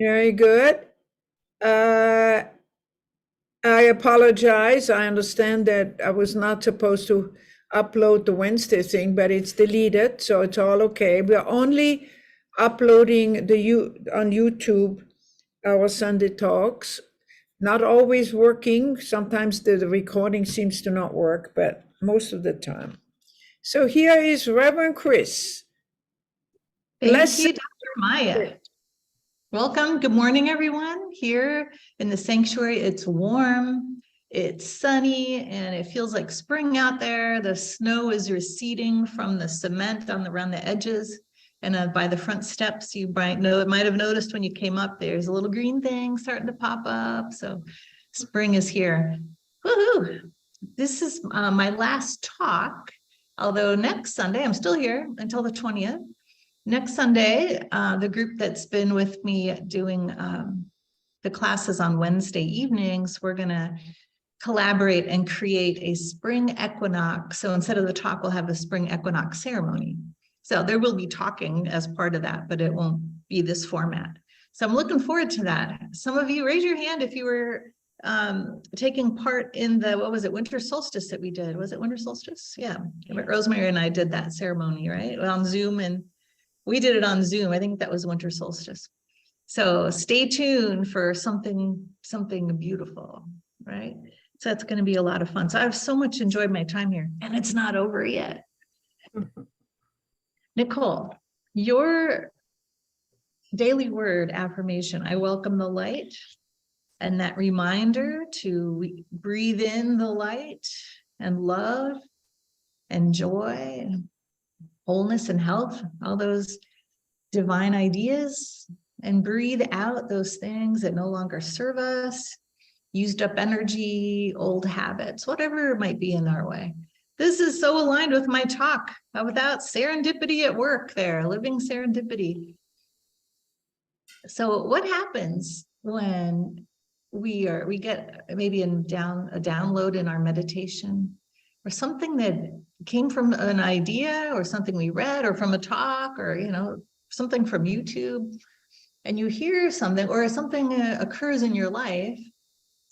Very good. Uh, I apologize. I understand that I was not supposed to upload the Wednesday thing, but it's deleted, so it's all okay. We're only uploading on YouTube our Sunday talks. Not always working. Sometimes the recording seems to not work, but most of the time. So here is Reverend Chris. Thank you, Dr. Maya. Welcome. Good morning, everyone. Here in the sanctuary, it's warm, it's sunny, and it feels like spring out there. The snow is receding from the cement around the edges. And by the front steps, you might have noticed when you came up, there's a little green thing starting to pop up. So spring is here. Woohoo! This is my last talk, although next Sunday, I'm still here until the 20th. Next Sunday, the group that's been with me doing the classes on Wednesday evenings, we're going to collaborate and create a spring equinox. So instead of the talk, we'll have a spring equinox ceremony. So there will be talking as part of that, but it won't be this format. So I'm looking forward to that. Some of you raise your hand if you were taking part in the, what was it, winter solstice that we did. Was it winter solstice? Yeah. Rosemary and I did that ceremony, right? On Zoom, and we did it on Zoom. I think that was winter solstice. So stay tuned for something beautiful, right? So that's going to be a lot of fun. So I've so much enjoyed my time here, and it's not over yet. Nicole, your daily word affirmation, I welcome the light, and that reminder to breathe in the light and love and joy and wholeness and health, all those divine ideas, and breathe out those things that no longer serve us, used up energy, old habits, whatever might be in our way. This is so aligned with my talk about serendipity at work there, living serendipity. So what happens when we get maybe a download in our meditation, or something that came from an idea or something we read or from a talk, or something from YouTube, and you hear something or something occurs in your life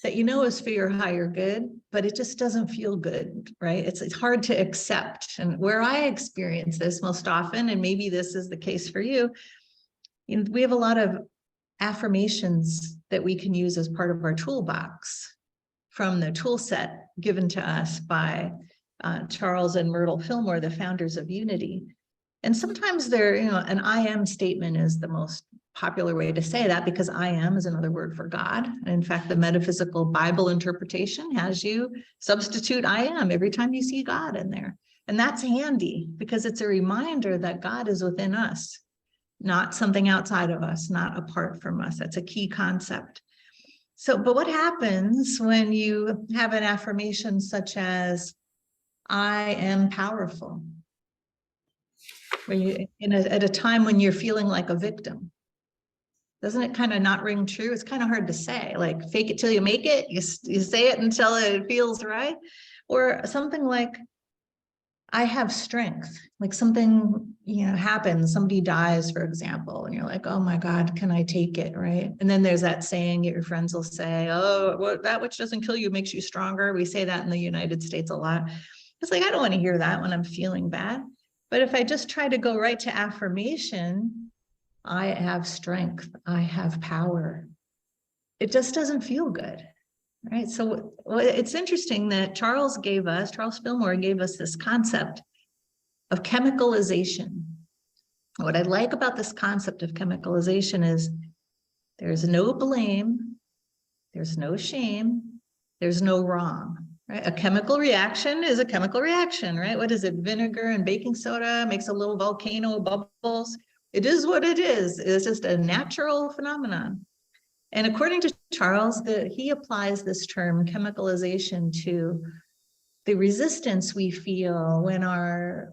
that is for your higher good, but it just doesn't feel good, right? It's hard to accept. And where I experience this most often, and maybe this is the case for you, we have a lot of affirmations that we can use as part of our toolbox from the tool set given to us by Charles and Myrtle Fillmore, the founders of Unity. And sometimes they're, an I am statement is the most popular way to say that, because I am is another word for God. And in fact, the metaphysical Bible interpretation has you substitute I am every time you see God in there. And that's handy because it's a reminder that God is within us, not something outside of us, not apart from us. That's a key concept. So, but what happens when you have an affirmation such as, I am powerful? When you, at a time when you're feeling like a victim, doesn't it kind of not ring true? It's kind of hard to say, like fake it till you make it. You say it until it feels right. Or something like, I have strength, like something, happens, somebody dies, for example, and you're like, oh my God, can I take it, right? And then there's that saying that your friends will say, oh, that which doesn't kill you makes you stronger. We say that in the United States a lot. It's like, I don't want to hear that when I'm feeling bad. But if I just try to go right to affirmation, I have strength, I have power, it just doesn't feel good, right? So it's interesting that Charles Fillmore gave us this concept of chemicalization. What I like about this concept of chemicalization is there's no blame, there's no shame, there's no wrong, right? A chemical reaction is a chemical reaction, right? What is it? Vinegar and baking soda makes a little volcano of bubbles. It is what it is. It's just a natural phenomenon. And according to Charles, he applies this term chemicalization to the resistance we feel when our,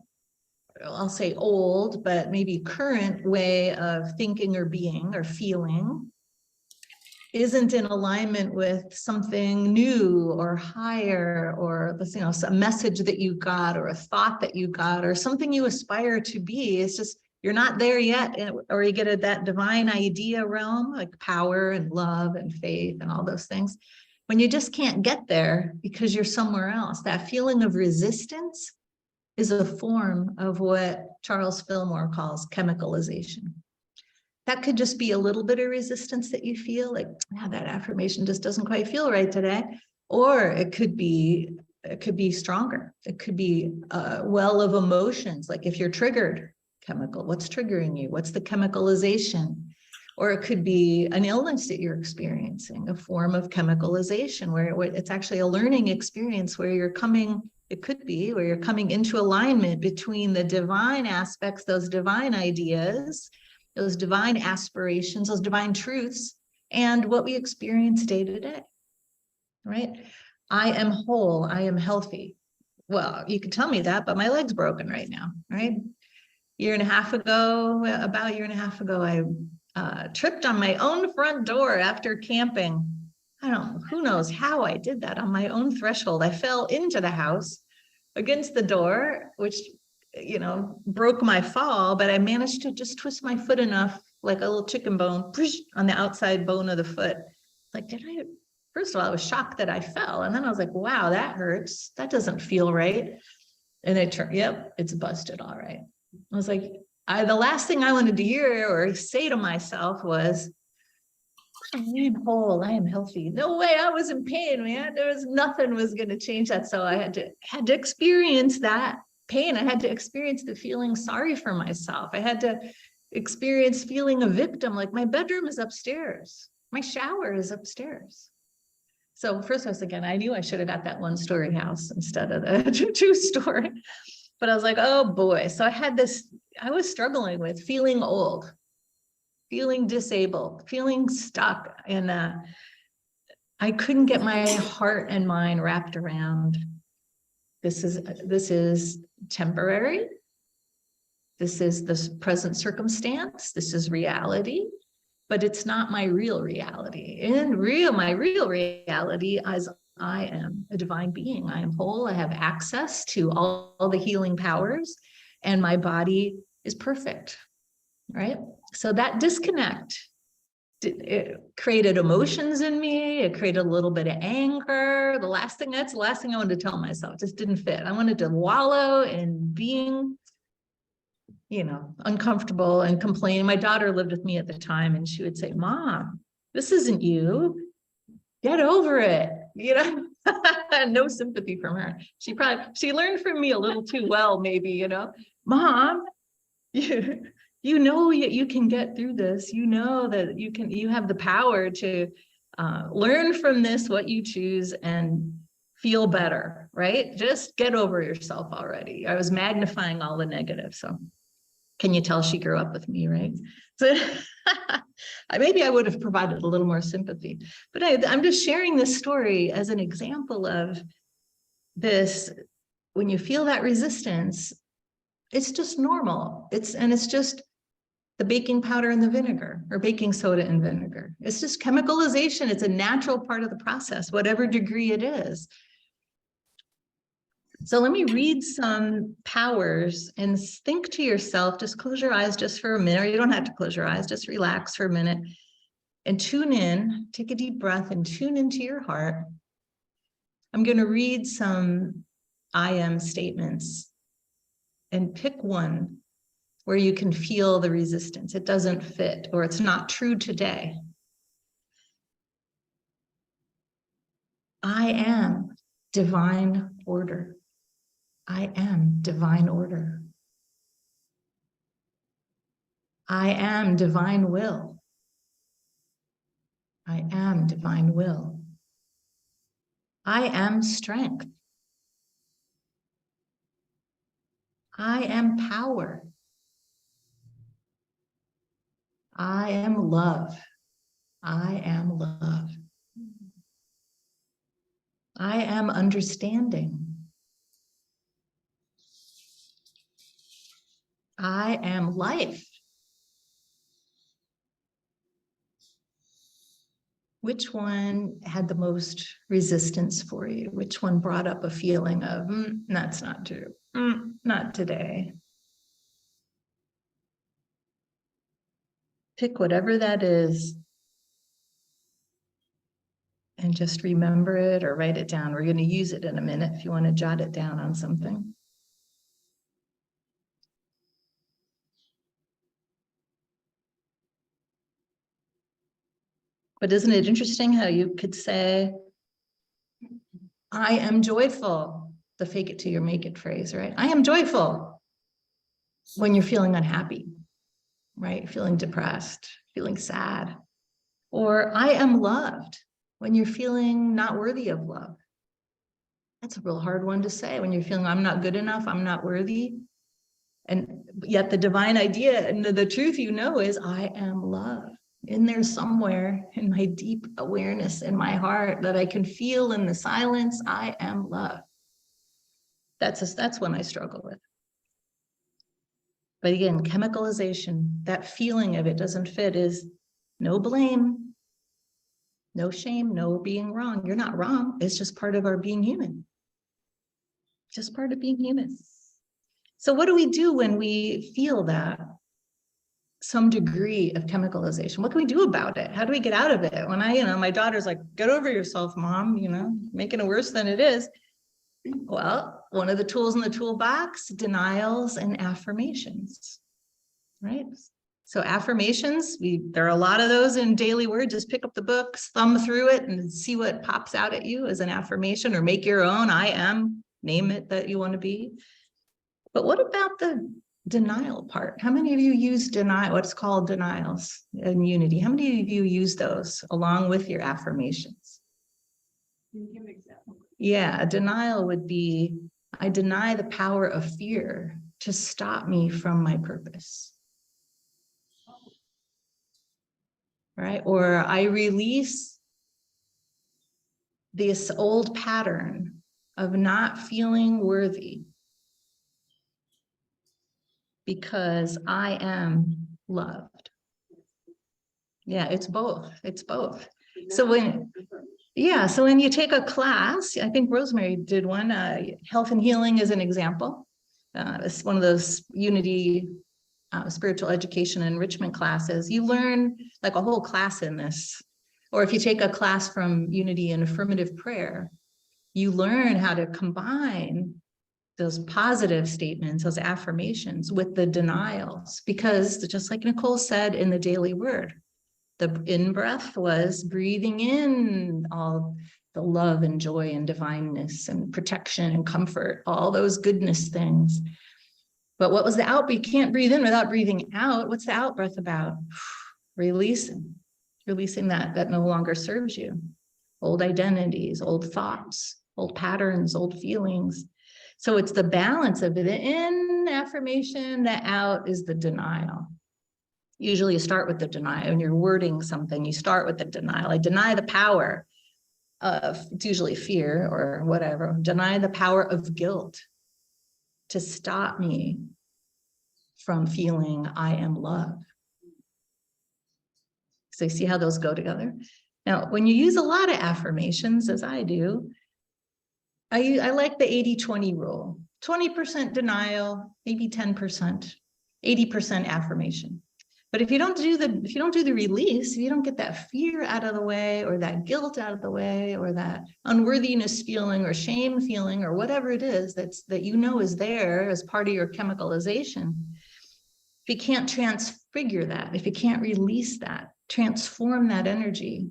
I'll say old, but maybe current way of thinking or being or feeling isn't in alignment with something new or higher, or a message that you got, or a thought that you got, or something you aspire to be. It's just you're not there yet, or you get that divine idea realm, like power and love and faith and all those things. When you just can't get there because you're somewhere else, that feeling of resistance is a form of what Charles Fillmore calls chemicalization. That could just be a little bit of resistance that you feel like, yeah, that affirmation just doesn't quite feel right today. Or it could be stronger. It could be a well of emotions. Like if you're triggered, chemical, what's triggering you? What's the chemicalization? Or it could be an illness that you're experiencing, a form of chemicalization where it's actually a learning experience where you're coming, it could be where you're coming into alignment between the divine aspects, those divine ideas, those divine aspirations, those divine truths, and what we experience day to day, right? I am whole, I am healthy. Well, you could tell me that, but my leg's broken right now, right? About a year and a half ago, I tripped on my own front door after camping. I don't know, who knows how I did that on my own threshold. I fell into the house against the door, which, broke my fall, but I managed to just twist my foot enough, like a little chicken bone, on the outside bone of the foot. Like, first of all, I was shocked that I fell. And then I was like, wow, that hurts. That doesn't feel right. And it turned, yep, it's busted. All right. I was like, the last thing I wanted to hear or say to myself was, I am whole, I am healthy. No way, I was in pain, man. There was nothing was going to change that. So I had to experience that pain. I had to experience the feeling sorry for myself. I had to experience feeling a victim, like my bedroom is upstairs. My shower is upstairs. So first I was thinking, I knew I should have got that 1-story house instead of the 2-story. But I was like, oh boy. So I was struggling with feeling old, feeling disabled, feeling stuck. And I couldn't get my heart and mind wrapped around, this is temporary. This is this present circumstance. This is reality, but it's not my real reality. My real reality is I am a divine being. I am whole. I have access to all the healing powers, and my body is perfect, right? So that disconnect, it created emotions in me. It created a little bit of anger. That's the last thing I wanted to tell myself. It just didn't fit. I wanted to wallow in being, uncomfortable and complaining. My daughter lived with me at the time, and she would say, Mom, this isn't you. Get over it. No sympathy from her. She learned from me a little too well, maybe, Mom, you can get through this. You know that you have the power to learn from this, what you choose, and feel better, right? Just get over yourself already. I was magnifying all the negative. So can you tell she grew up with me, right? So maybe I would have provided a little more sympathy, but I'm just sharing this story as an example of this. When you feel that resistance, it's just normal. It's just the baking powder and the vinegar, or baking soda and vinegar. It's just chemicalization. It's a natural part of the process, whatever degree it is. So let me read some powers and think to yourself, just close your eyes just for a minute, or you don't have to close your eyes, just relax for a minute and tune in, take a deep breath and tune into your heart. I'm going to read some I am statements and pick one where you can feel the resistance. It doesn't fit, or it's not true today. I am divine order. I am divine order. I am divine will. I am divine will. I am strength. I am power. I am love. I am love. I am understanding. I am life. Which one had the most resistance for you? Which one brought up a feeling of, that's not true, not today? Pick whatever that is and just remember it or write it down. We're going to use it in a minute if you want to jot it down on something. But isn't it interesting how you could say, I am joyful, the fake it till you make it phrase, right? I am joyful when you're feeling unhappy, right? Feeling depressed, feeling sad. Or I am loved when you're feeling not worthy of love. That's a real hard one to say when you're feeling I'm not good enough, I'm not worthy. And yet the divine idea and the truth you know is I am love. In there somewhere in my deep awareness in my heart that I can feel in the silence, I am love. That's one I struggle with. But again, chemicalization, that feeling of it doesn't fit is no blame, no shame, no being wrong. You're not wrong. It's just part of our being human. Just part of being human. So what do we do when we feel that? Some degree of chemicalization. What can we do about it? How do we get out of it? When my daughter's like, get over yourself, mom, making it worse than it is. Well, one of the tools in the toolbox, denials and affirmations, right? So affirmations, there are a lot of those in Daily Word. Just pick up the book, thumb through it and see what pops out at you as an affirmation or make your own. I am, name it that you want to be. But what about the denial part? How many of you use denial, what's called denials in Unity? How many of you use those along with your affirmations? Can you give an example? Yeah, a denial would be, I deny the power of fear to stop me from my purpose. Right? Or I release this old pattern of not feeling worthy because I am loved. Yeah, it's both. It's both. So when you take a class, I think Rosemary did one, health and healing is an example. It's one of those Unity spiritual education enrichment classes. You learn like a whole class in this. Or if you take a class from Unity in affirmative prayer, you learn how to combine those positive statements, those affirmations with the denials, because just like Nicole said in the Daily Word, the in-breath was breathing in all the love and joy and divineness and protection and comfort, all those goodness things. But what was the out? You can't breathe in without breathing out. What's the out breath about? Releasing that no longer serves you. Old identities, old thoughts, old patterns, old feelings. So it's the balance of it. The in affirmation, the out is the denial. Usually you start with the denial. When you're wording something, you start with the denial. I deny the power of, it's usually fear or whatever, deny the power of guilt to stop me from feeling I am love. So you see how those go together? Now, when you use a lot of affirmations, as I do, I like the 80-20 rule. 20% denial, maybe 10%, 80% affirmation. But if you don't do the release, if you don't get that fear out of the way, or that guilt out of the way, or that unworthiness feeling or shame feeling, or whatever it is that is there as part of your chemicalization, if you can't transfigure that, if you can't release that, transform that energy,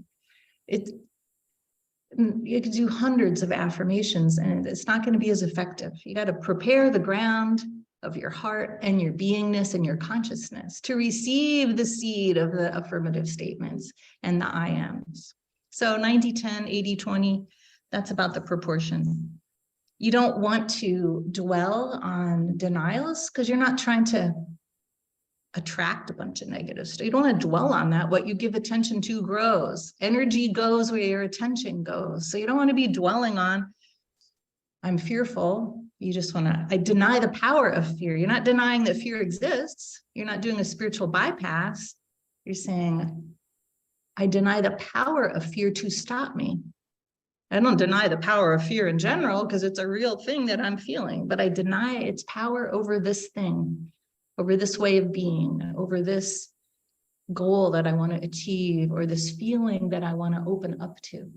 you could do hundreds of affirmations and it's not going to be as effective. You got to prepare the ground of your heart and your beingness and your consciousness to receive the seed of the affirmative statements and the I ams. So 90-10, 80-20, that's about the proportion. You don't want to dwell on denials because you're not trying to attract a bunch of negative stuff. You don't want to dwell on that. What you give attention to grows. Energy goes where your attention goes. So you don't want to be dwelling on, I'm fearful. You just want to, I deny the power of fear. You're not denying that fear exists. You're not doing a spiritual bypass. You're saying, I deny the power of fear to stop me. I don't deny the power of fear in general because it's a real thing that I'm feeling, but I deny its power over this thing, over this way of being, over this goal that I want to achieve or this feeling that I want to open up to.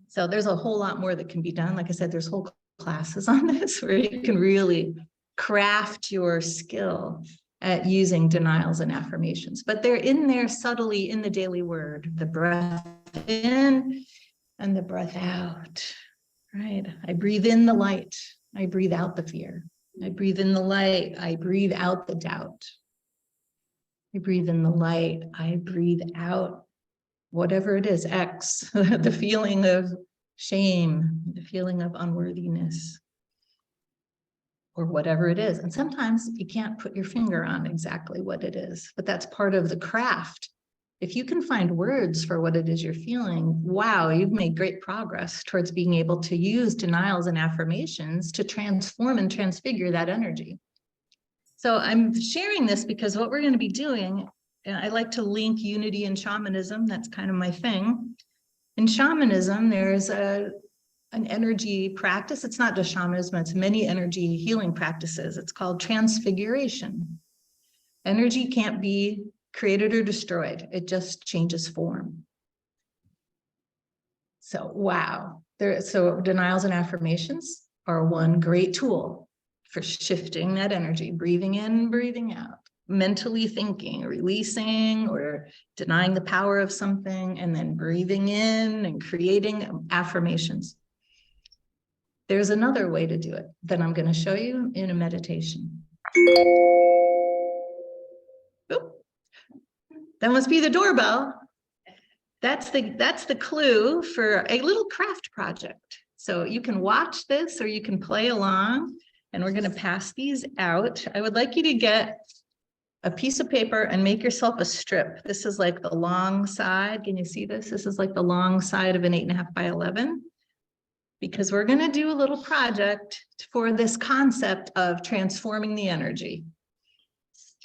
So there's a whole lot more that can be done. Like I said, there's whole classes on this where you can really craft your skill at using denials and affirmations, but they're in there subtly in the daily word, the breath in and the breath out, right? I breathe in the light. I breathe out the fear. I breathe in the light. I breathe out the doubt. I breathe in the light. I breathe out whatever it is, X, the feeling of shame, the feeling of unworthiness, or whatever it is. And sometimes you can't put your finger on exactly what it is, but that's part of the craft. If you can find words for what it is you're feeling, wow, you've made great progress towards being able to use denials and affirmations to transform and transfigure that energy. So I'm sharing this because what we're going to be doing, and I like to link unity and shamanism. That's kind of my thing. In shamanism, there's an energy practice. It's not just shamanism, it's many energy healing practices. It's called transfiguration. Energy can't be created or destroyed. It just changes form. So, wow. So denials and affirmations are one great tool for shifting that energy, breathing in, breathing out, mentally thinking, releasing or denying the power of something, and then breathing in and creating affirmations. There's another way to do it that I'm going to show you in a meditation. Oop. That must be the doorbell. That's the clue for a little craft project. So you can watch this or you can play along, and we're going to pass these out. I would like you to get a piece of paper and make yourself a strip. This is like the long side. Can you see this? This is like the long side of an 8.5 by 11. Because we're going to do a little project for this concept of transforming the energy.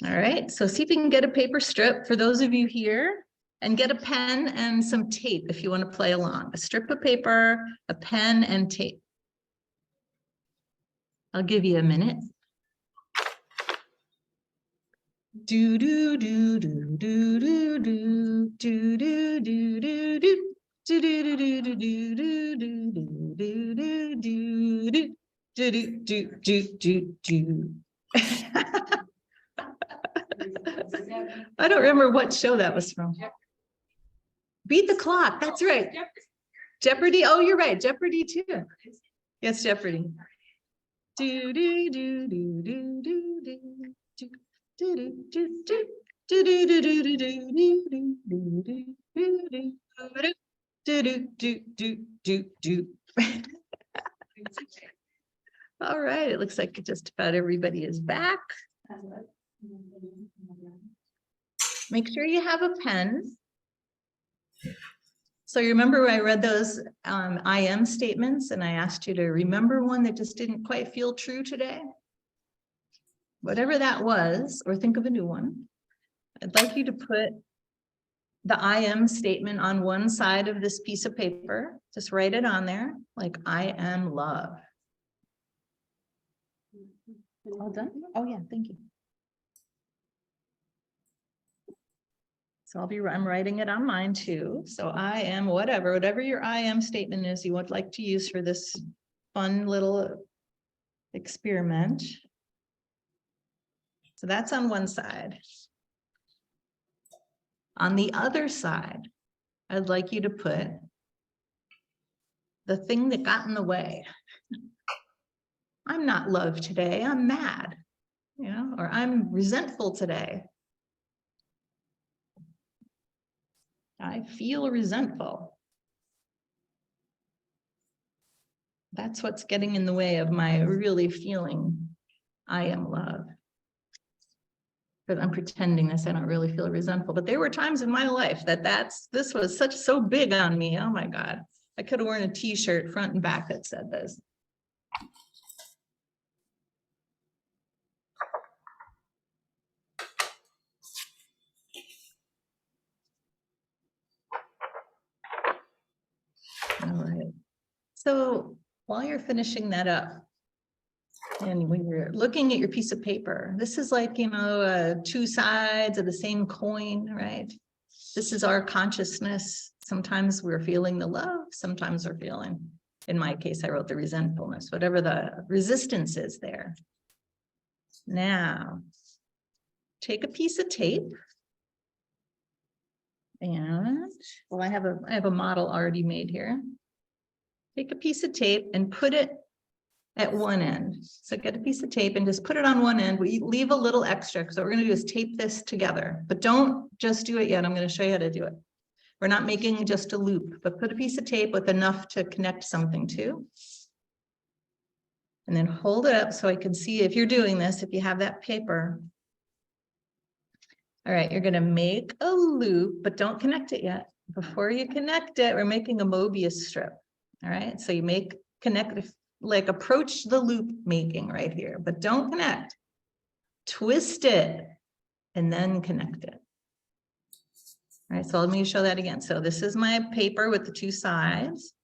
All right, so see if you can get a paper strip for those of you here, and get a pen and some tape if you want to play along. A strip of paper, a pen, and tape. I'll give you a minute. Do do do do do do do do do do do do. Do do do do do do do do do do do do do do do do. I don't remember what show that was from. Beat the Clock. That's right. Jeopardy. Oh, you're right. Jeopardy too. Yes, Jeopardy. Do do do do do do do do do do do. Do do do do do do do do do do do. All right, it looks like just about everybody is back. Make sure you have a pen. So you remember when I read those I am statements and I asked you to remember one that just didn't quite feel true today? Whatever that was, or think of a new one. I'd like you to put the I am statement on one side of this piece of paper. Just write it on there, like I am love. All done? Oh yeah, thank you. So I'm writing it on mine too. So I am whatever your I am statement is you would like to use for this fun little experiment. So that's on one side. On the other side, I'd like you to put the thing that got in the way. I'm not loved today, I'm mad, you know, or I'm resentful today. I feel resentful. That's what's getting in the way of my really feeling I am love. Because I'm pretending this, I don't really feel resentful. But there were times in my life that this was so big on me. Oh my God. I could have worn a t-shirt front and back that said this. All right. So while you're finishing that up, And when you're looking at your piece of paper, this is like, you know, two sides of the same coin, right? This is our consciousness. Sometimes we're feeling the love, sometimes we're feeling, in my case, I wrote the resentfulness, whatever the resistance is there. Now, take a piece of tape. And, well, I have a model already made here. Take a piece of tape and put it at one end. So get a piece of tape and just put it on one end. We leave a little extra because what we're going to do is tape this together, but don't just do it yet. I'm going to show you how to do it. We're not making just a loop, but put a piece of tape with enough to connect something to. And then hold it up so I can see if you're doing this, if you have that paper. All right, you're going to make a loop, but don't connect it yet. Before you connect it, we're making a Mobius strip. All right, so you connect, like approach the loop making right here, but don't connect. Twist it and then connect it. All right, so let me show that again. So this is my paper with the two sides.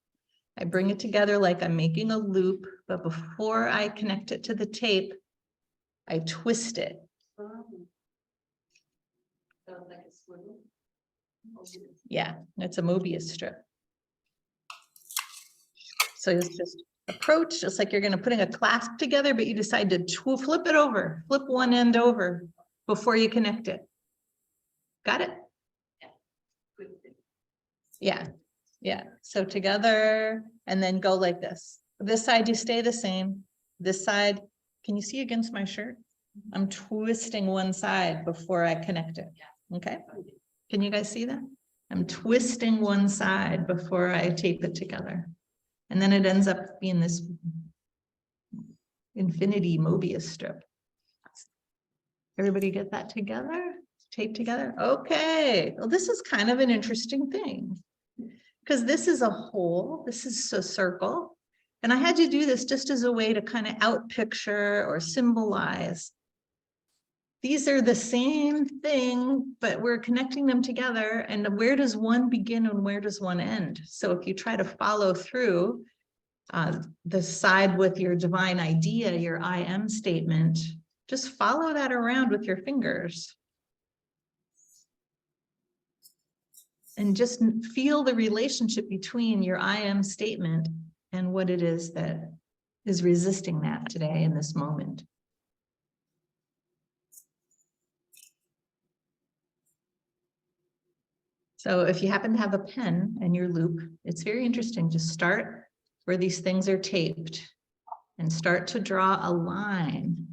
I bring it together like I'm making a loop, but before I connect it to the tape, I twist it. Yeah, it's a Mobius strip. So it's just approach, just like you're going to putting a clasp together, but you decide to flip it over, flip one end over before you connect it. Got it? Yeah, yeah. So together and then go like this. This side, you stay the same. This side, can you see against my shirt? I'm twisting one side before I connect it. Okay. Can you guys see that? I'm twisting one side before I tape it together. And then it ends up being this infinity Mobius strip. Everybody get that together? Tape together? Okay. Well, this is kind of an interesting thing because this is a hole. This is a circle. And I had to do this just as a way to kind of outpicture or symbolize. These are the same thing, but we're connecting them together. And where does one begin and where does one end? So if you try to follow through the side with your divine idea, your I am statement, just follow that around with your fingers. And just feel the relationship between your I am statement and what it is that is resisting that today in this moment. So if you happen to have a pen and your loop, it's very interesting. Just start where these things are taped and start to draw a line.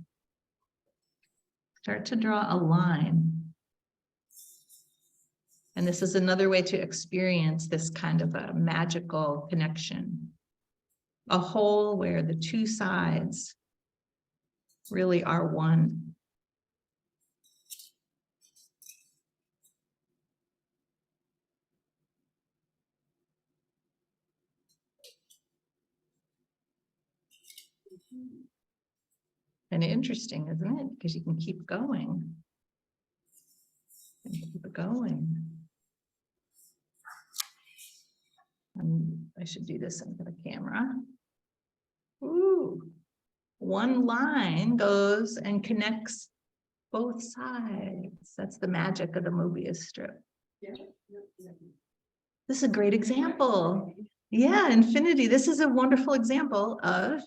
Start to draw a line. And this is another way to experience this kind of a magical connection. A hole where the two sides really are one. And interesting, isn't it? Because you can keep going. And keep it going. I should do this into the camera. Ooh. One line goes and connects both sides. That's the magic of the Mobius strip. This is a great example. Yeah, infinity. This is a wonderful example of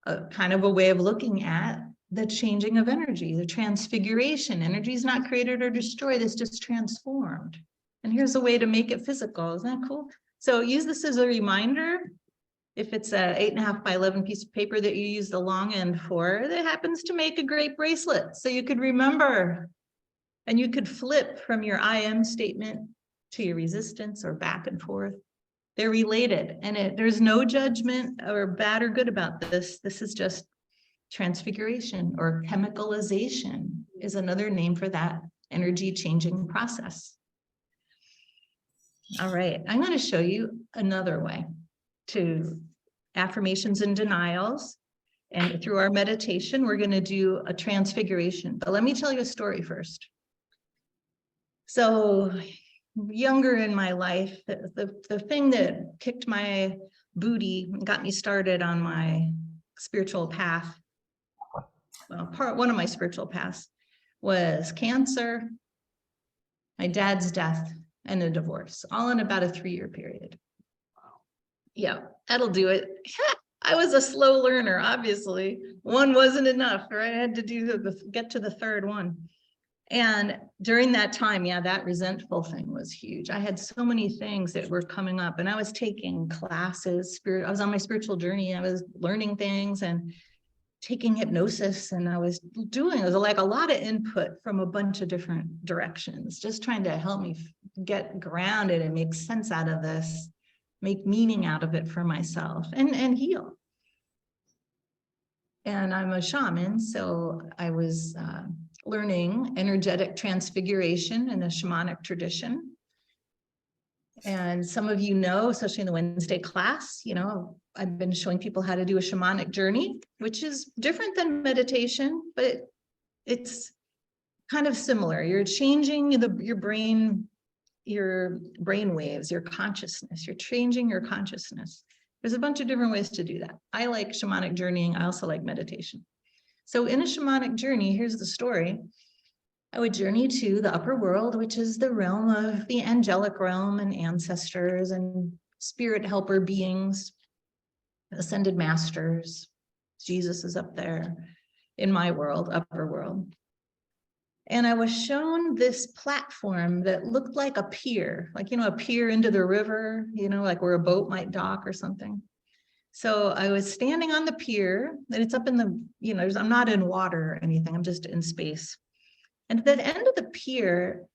a kind of a way of looking at the changing of energy, the transfiguration. Energy is not created or destroyed, it's just transformed. And here's a way to make it physical. Isn't that cool? So use this as a reminder. If it's a 8.5 by 11 piece of paper that you use the long end for, that happens to make a great bracelet. So you could remember, and you could flip from your I am statement to your resistance or back and forth. They're related, and there's no judgment or bad or good about this. This is just transfiguration, or chemicalization is another name for that energy changing process. All right, I'm going to show you another way to affirmations and denials. And through our meditation, we're going to do a transfiguration. But let me tell you a story first. So younger in my life, the thing that kicked my booty and got me started on my spiritual path well, one of my spiritual paths was cancer, my dad's death, and a divorce, all in about a 3-year period. Yeah, that'll do it. I was a slow learner, obviously. One wasn't enough, right? I had to get to the third one. And during that time, yeah, that resentful thing was huge. I had so many things that were coming up, and I was taking classes, I was on my spiritual journey. I was learning things and taking hypnosis, and it was like a lot of input from a bunch of different directions, just trying to help me get grounded and make sense out of this, make meaning out of it for myself, and heal. And I'm a shaman, so I was learning energetic transfiguration in a shamanic tradition. And some of you know, especially in the Wednesday class, you know, I've been showing people how to do a shamanic journey, which is different than meditation, but it's kind of similar. You're changing your brain waves, your consciousness. You're changing your consciousness. There's a bunch of different ways to do that. I like shamanic journeying. I also like meditation. So in a shamanic journey, here's the story. I would journey to the upper world, which is the realm of the angelic realm and ancestors and spirit helper beings, ascended masters. Jesus is up there in my world, upper world. And I was shown this platform that looked like a pier, like, you know, a pier into the river, you know, like where a boat might dock or something. So I was standing on the pier, and it's up in the, you know, I'm not in water or anything, I'm just in space. And at the end of the pier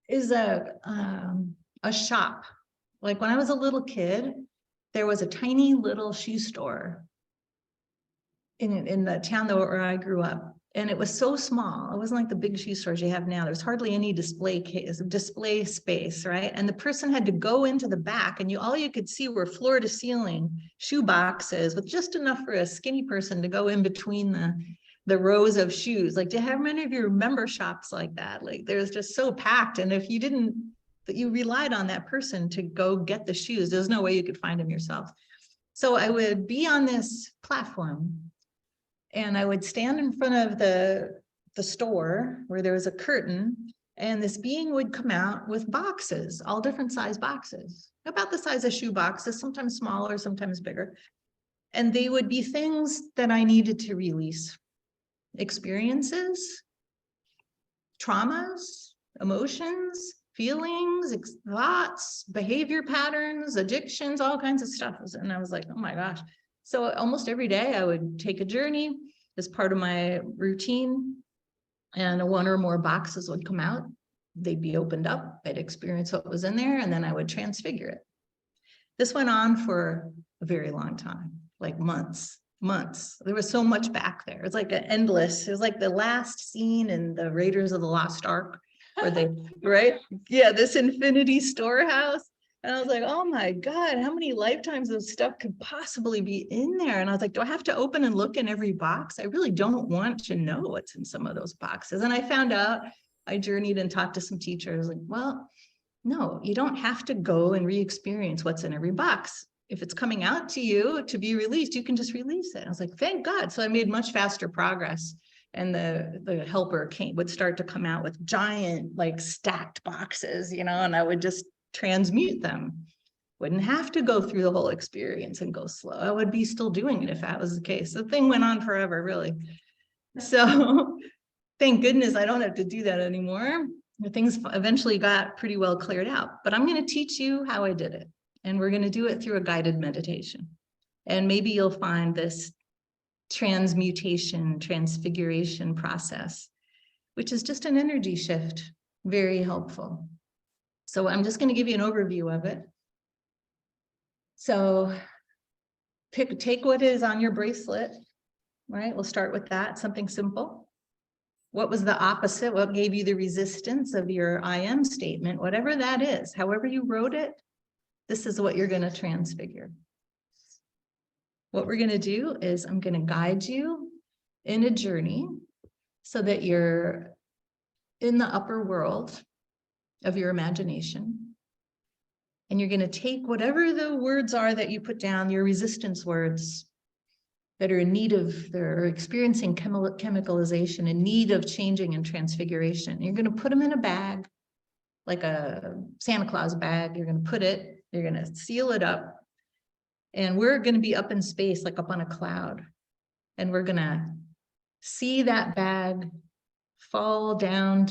is a shop. Like when I was a little kid, there was a tiny little shoe store in the town where I grew up. And it was so small. It wasn't like the big shoe stores you have now. There's hardly any display space, right? And the person had to go into the back, and all you could see were floor to ceiling shoe boxes with just enough for a skinny person to go in between the rows of shoes. Like, how many of you remember shops like that? Like, there's just so packed. And if you didn't, that you relied on that person to go get the shoes, there's no way you could find them yourself. So I would be on this platform, and I would stand in front of the store where there was a curtain, and this being would come out with boxes, all different size boxes, about the size of shoe boxes, sometimes smaller, sometimes bigger. And they would be things that I needed to release. Experiences, traumas, emotions, feelings, thoughts, behavior patterns, addictions, all kinds of stuff. And I was like, oh my gosh. So almost every day I would take a journey as part of my routine, and one or more boxes would come out. They'd be opened up. I'd experience what was in there, and then I would transfigure it. This went on for a very long time, like months. There was so much back there. It's like it was like the last scene in the Raiders of the Lost Ark, where they, right? Yeah, this infinity storehouse. And I was like, oh my God, how many lifetimes of stuff could possibly be in there? And I was like, do I have to open and look in every box? I really don't want to know what's in some of those boxes. And I found out, I journeyed and talked to some teachers, like, well, no, you don't have to go and re-experience what's in every box. If it's coming out to you to be released, you can just release it. I was like, thank God. So I made much faster progress. And the helper would start to come out with giant, like stacked boxes, you know, and I would just transmute them. Wouldn't have to go through the whole experience and go slow. I would be still doing it if that was the case. The thing went on forever, really. So thank goodness I don't have to do that anymore. Things eventually got pretty well cleared out, but I'm going to teach you how I did it. And we're going to do it through a guided meditation. And maybe you'll find this transfiguration process, which is just an energy shift, very helpful. So I'm just going to give you an overview of it. So take what is on your bracelet, right? We'll start with that, something simple. What was the opposite? What gave you the resistance of your I am statement? Whatever that is, however you wrote it, this is what you're going to transfigure. What we're going to do is I'm going to guide you in a journey so that you're in the upper world of your imagination. And you're going to take whatever the words are that you put down, your resistance words, that are in need of, they're experiencing chemicalization, in need of changing and transfiguration. You're going to put them in a bag, like a Santa Claus bag. You're going to put it, you're going to seal it up, and we're going to be up in space, like up on a cloud. And we're going to see that bag fall down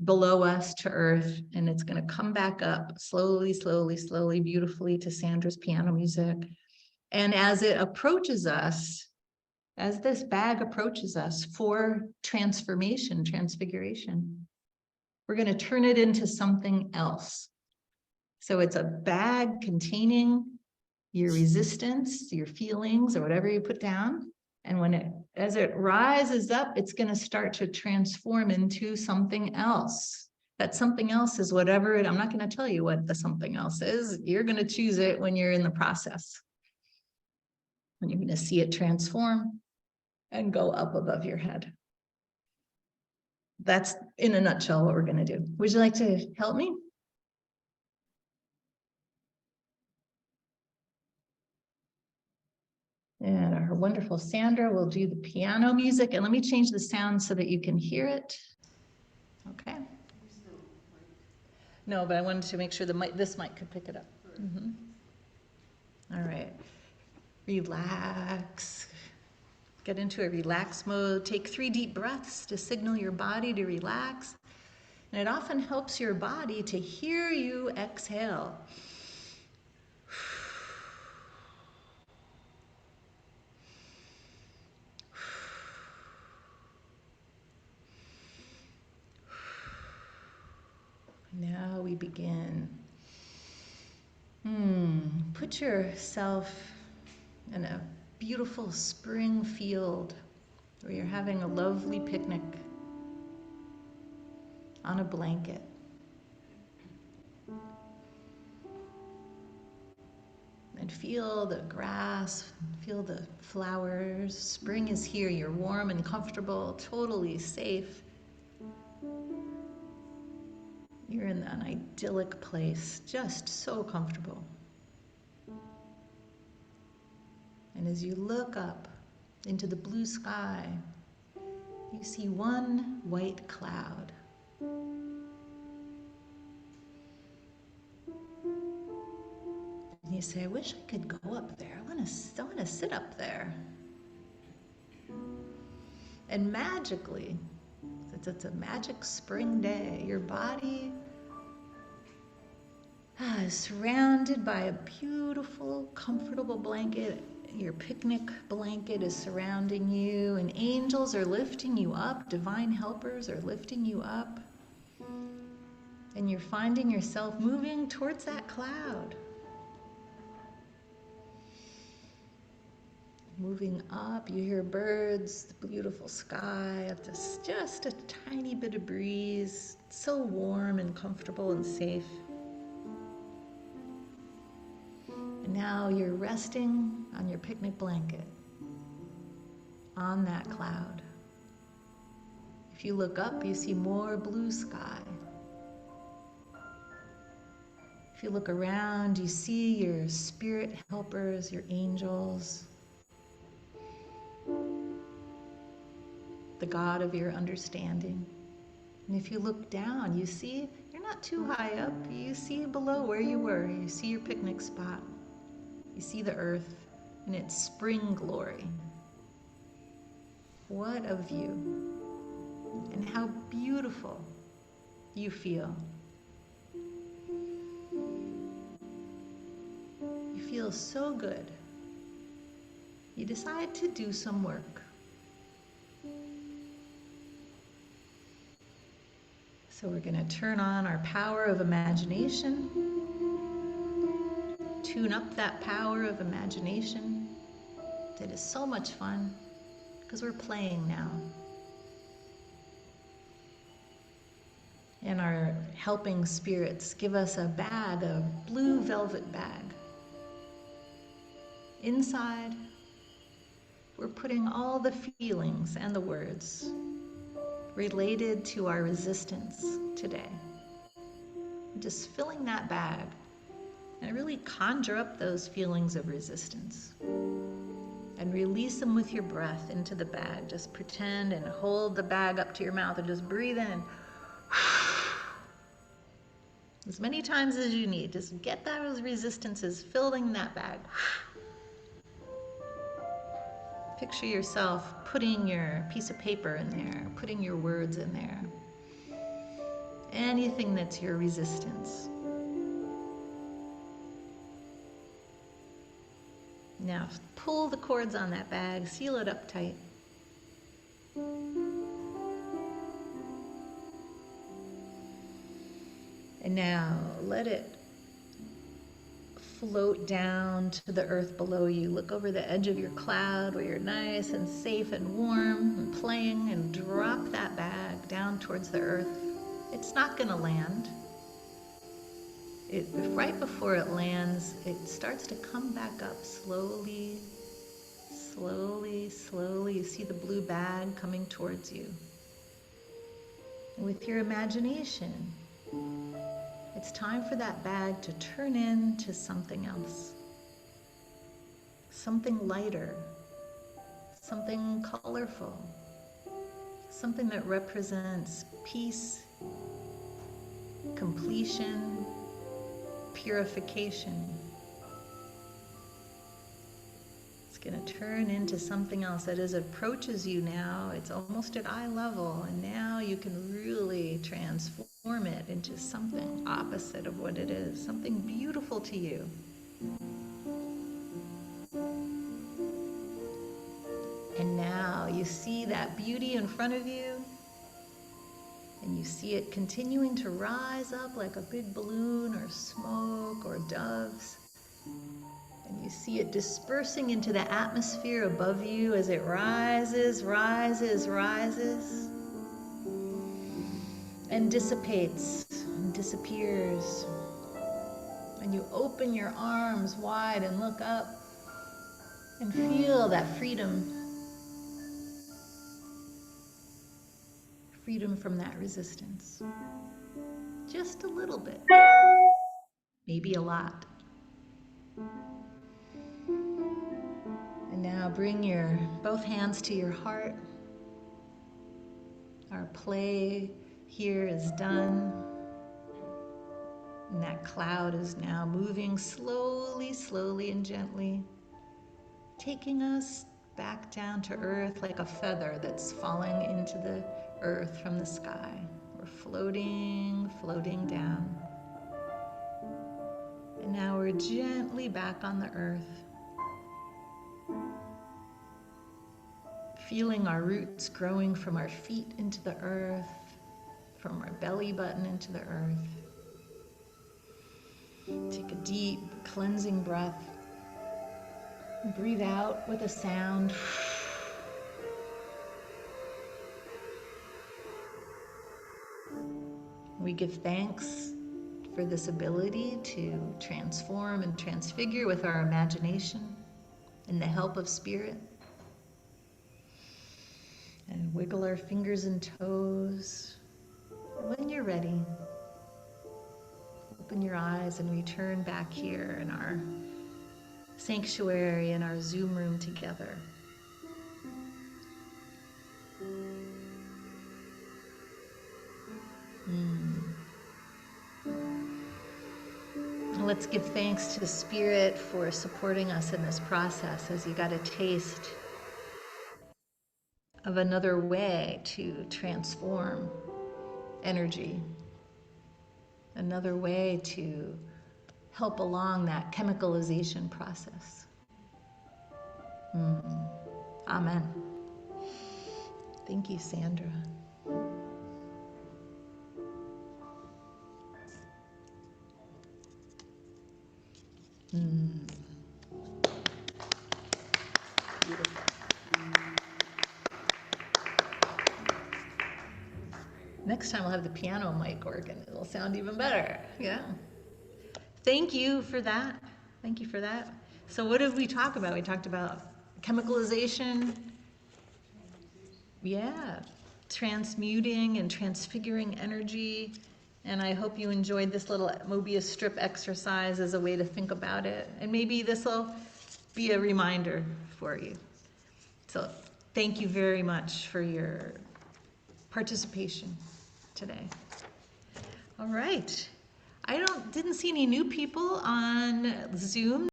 below us to earth, and it's going to come back up slowly, slowly, slowly, beautifully to Sandra's piano music. And as it approaches us, as this bag approaches us for transformation, transfiguration, we're going to turn it into something else. So it's a bag containing your resistance, your feelings, or whatever you put down. And as it rises up, it's going to start to transform into something else. That something else is whatever I'm not going to tell you what the something else is. You're going to choose it when you're in the process. And you're going to see it transform and go up above your head. That's in a nutshell what we're going to do. Would you like to help me? And our wonderful Sandra will do the piano music. And let me change the sound so that you can hear it. Okay. No, but I wanted to make sure this mic could pick it up. All right. Relax. Get into a relax mode. Take 3 deep breaths to signal your body to relax. And it often helps your body to hear you exhale. Now we begin. Put yourself in a beautiful spring field where you're having a lovely picnic on a blanket. And feel the grass, feel the flowers. Spring is here. You're warm and comfortable, totally safe. You're in an idyllic place, just so comfortable. And as you look up into the blue sky, you see one white cloud. And you say, I wish I could go up there. I want to sit up there. And magically, since it's a magic spring day, your body is surrounded by a beautiful, comfortable blanket. Your picnic blanket is surrounding you, and angels are lifting you up. Divine helpers are lifting you up. And you're finding yourself moving towards that cloud. Moving up, you hear birds, the beautiful sky, just a tiny bit of breeze. It's so warm and comfortable and safe. And now you're resting on your picnic blanket on that cloud. If you look up, you see more blue sky. If you look around, you see your spirit helpers, your angels, the God of your understanding. And if you look down, you see you're not too high up. You see below where you were. You see your picnic spot. You see the earth in its spring glory. What a view. And how beautiful you feel. You feel so good. You decide to do some work. So we're going to turn on our power of imagination. Tune up that power of imagination. It is so much fun because we're playing now. And our helping spirits give us a bag, a blue velvet bag. Inside, we're putting all the feelings and the words related to our resistance today. Just filling that bag and really conjure up those feelings of resistance and release them with your breath into the bag. Just pretend and hold the bag up to your mouth and just breathe in. As many times as you need. Just get those resistances filling that bag. Picture yourself putting your piece of paper in there, putting your words in there. Anything that's your resistance. Now pull the cords on that bag, seal it up tight. And now let it float down to the earth below you. Look over the edge of your cloud where you're nice and safe and warm and playing, and drop that bag down towards the earth. It's not going to land. Right before it lands, it starts to come back up slowly, slowly, slowly. You see the blue bag coming towards you. And with your imagination, it's time for that bag to turn into something else. Something lighter, something colorful, something that represents peace, completion, purification. It's going to turn into something else that as it approaches you now, it's almost at eye level, and now you can really transform it into something opposite of what it is, something beautiful to you. And now you see that beauty in front of you, and you see it continuing to rise up like a big balloon or smoke or doves. And you see it dispersing into the atmosphere above you as it rises, rises, rises, and dissipates and disappears. And you open your arms wide and look up and feel that freedom. Freedom from that resistance. Just a little bit. Maybe a lot. And now bring your both hands to your heart. Our play here is done. And that cloud is now moving slowly, slowly and gently, taking us back down to earth like a feather that's falling into the earth from the sky. We're floating, floating down. And now we're gently back on the earth, feeling our roots growing from our feet into the earth, from our belly button into the earth. Take a deep, cleansing breath. Breathe out with a sound. We give thanks for this ability to transform and transfigure with our imagination and the help of spirit. And wiggle our fingers and toes. When you're ready, open your eyes and return back here in our sanctuary, in our Zoom room together. Let's give thanks to the Spirit for supporting us in this process, as you got a taste of another way to transform energy, another way to help along that chemicalization process. Amen. Thank you, Sandra. Beautiful. Next time we'll have the piano mic working. It'll sound even better. Yeah. Thank you for that. Thank you for that. So what did we talk about? We talked about chemicalization. Yeah. Transmuting and transfiguring energy. And I hope you enjoyed this little Mobius strip exercise as a way to think about it. And maybe this will be a reminder for you. So thank you very much for your participation today. All right. Didn't see any new people on Zoom.